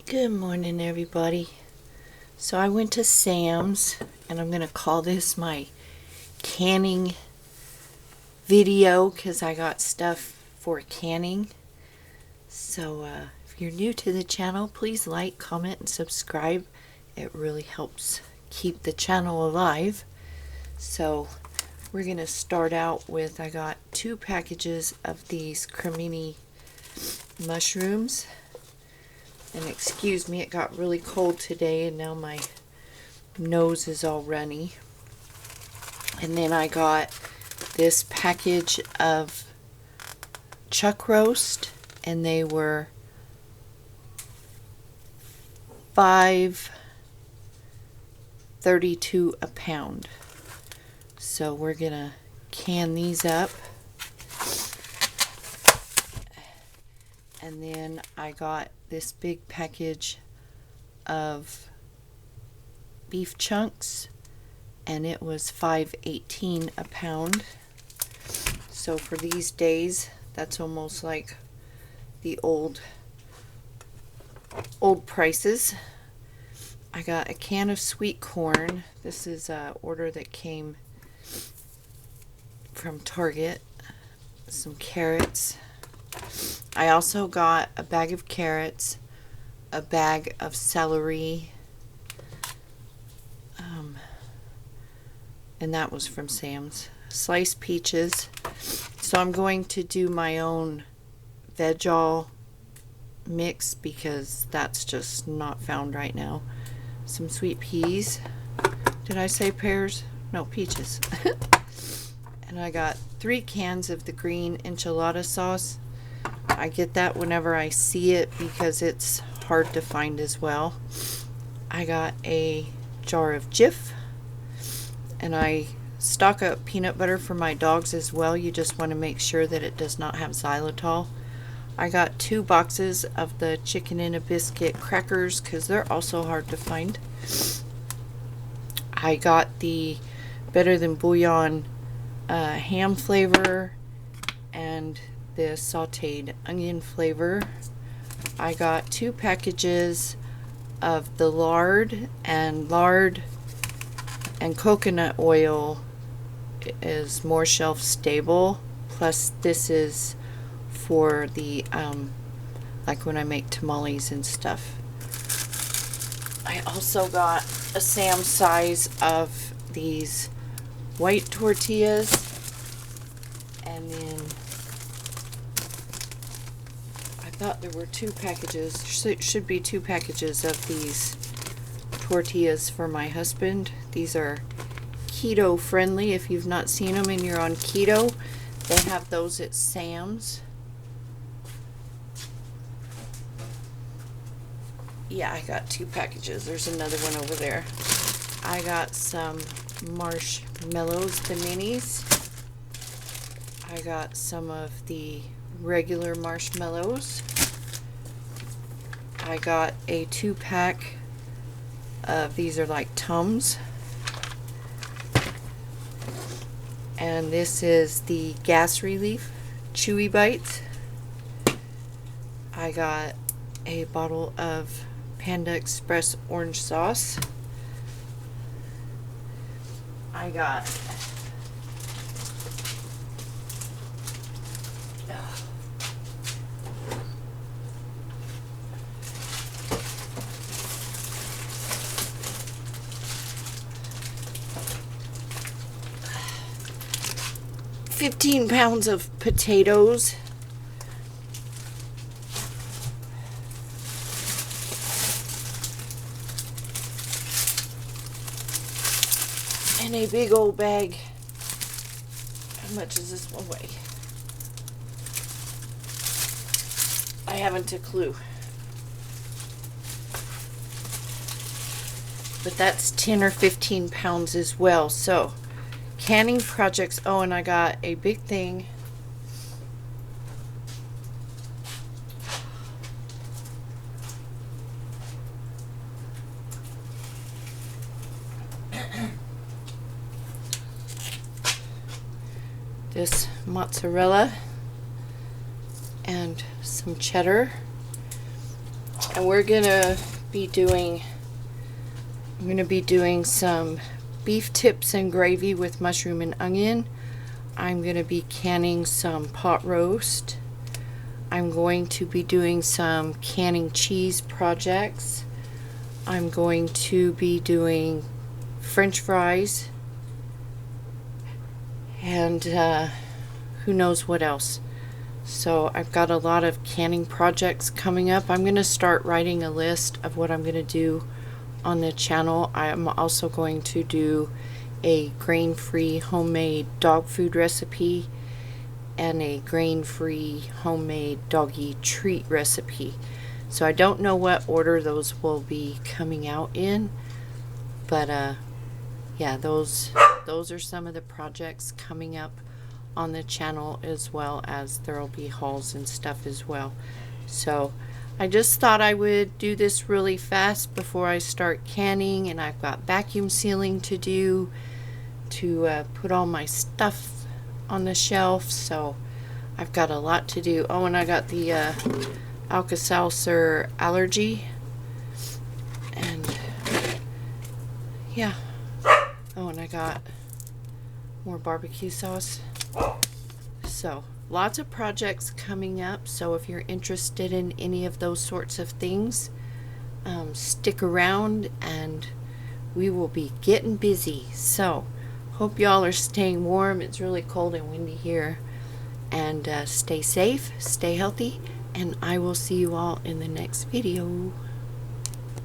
Good morning, everybody. So I went to Sam's, and I'm going to call this my canning video because I got stuff for canning. So if you're new to the channel, please like, comment, and subscribe. It really helps keep the channel alive. So we're going to start out with, I got 2 packages of these Cremini mushrooms. And excuse me, it got really cold today and now my nose is all runny. And then I got this package of chuck roast, and they were $5.32 a pound. So we're gonna can these up. And then I got this big package of beef chunks, and it was $5.18 a pound. So for these days, that's almost like the old prices. I got a can of sweet corn. This is an order that came from Target. Some carrots. I also got a bag of carrots, a bag of celery, and that was from Sam's. Sliced peaches. So I'm going to do my own veg-all mix because that's just not found right now. Some sweet peas. Did I say pears? No, peaches. And I got 3 cans of the green enchilada sauce. I get that whenever I see it because it's hard to find as well. I got a jar of Jif, and I stock up peanut butter for my dogs as well. You just want to make sure that it does not have xylitol. I got 2 boxes of the chicken in a biscuit crackers because they're also hard to find. I got the Better Than Bouillon ham flavor and the sauteed onion flavor. I got 2 packages of the lard and coconut oil is more shelf stable, plus this is for the like when I make tamales and stuff. I also got a Sam size of these white tortillas, and then I thought there were 2 packages, should be 2 packages of these tortillas for my husband. These are keto friendly. If you've not seen them and you're on keto, they have those at Sam's. Yeah, I got 2 packages. There's another one over there. I got some marshmallows, the minis. I got some of the regular marshmallows. I got a 2-pack of these are like Tums. And this is the Gas Relief Chewy Bites. I got a bottle of Panda Express orange sauce. I got $15 pounds of potatoes. And a big old bag. How much does this one weigh? I haven't a clue. But that's 10 or 15 pounds as well. So canning projects. Oh, and I got a big thing this mozzarella and some cheddar. And we're gonna be doing, I'm gonna be doing some beef tips and gravy with mushroom and onion. I'm gonna be canning some pot roast. I'm going to be doing some canning cheese projects. I'm going to be doing French fries, and who knows what else. So I've got a lot of canning projects coming up. I'm going to start writing a list of what I'm going to do on the channel. I'm also going to do a grain-free homemade dog food recipe and a grain-free homemade doggy treat recipe. So I don't know what order those will be coming out in, but yeah, those are some of the projects coming up on the channel, as well as there'll be hauls and stuff as well. So I just thought I would do this really fast before I start canning, and I've got vacuum sealing to do to put all my stuff on the shelf, so I've got a lot to do. Oh, and I got the Alka-Seltzer allergy, and yeah. Oh, and I got more barbecue sauce. So lots of projects coming up, so if you're interested in any of those sorts of things, stick around and we will be getting busy. So hope y'all are staying warm. It's really cold and windy here, and stay safe, stay healthy, and I will see you all in the next video.